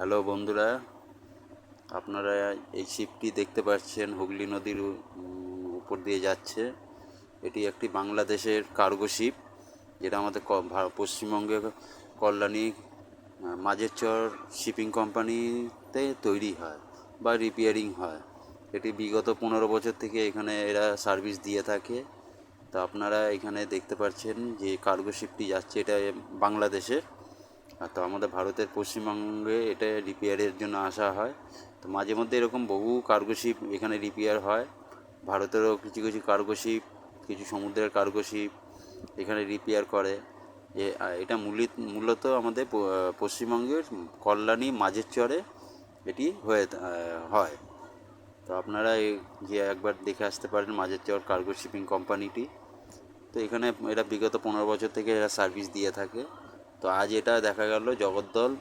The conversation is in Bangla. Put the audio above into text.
হ্যালো বন্ধুরা, আপনারা এই শিপটি দেখতে পাচ্ছেন হুগলি নদীর উপর দিয়ে যাচ্ছে। এটি একটি বাংলাদেশের কার্গো শিপ, যেটা আমাদের পশ্চিমবঙ্গে কল্যাণী মাঝেরচর শিপিং কোম্পানিতে তৈরি হয় বা রিপেয়ারিং হয়। এটি বিগত 15 বছর থেকে এখানে এরা সার্ভিস দিয়ে থাকে। তো আপনারা এখানে দেখতে পাচ্ছেন যে কার্গো শিপটি যাচ্ছে, এটা বাংলাদেশের। তো আমাদের ভারতের পশ্চিমবঙ্গে এটা রিপেয়ারের জন্য আসা হয়। তো মাঝে মধ্যে এরকম বহু কার্গো শিপ এখানে রিপেয়ার হয়। ভারতেরও কিছু কিছু কার্গো শিপ, কিছু সমুদ্রের কার্গো শিপ এখানে রিপেয়ার করে। যে এটা মূলত আমাদের পশ্চিমবঙ্গের কল্যাণী মাঝের চরে এটি হয়। তো আপনারা যে একবার দেখে আসতে পারেন মাঝের চর কার্গো শিপিং কোম্পানিটি। তো এখানে এরা বিগত 15 বছর থেকে এরা সার্ভিস দিয়ে থাকে। তো আজ এটা দেখা গেল জগদ্দল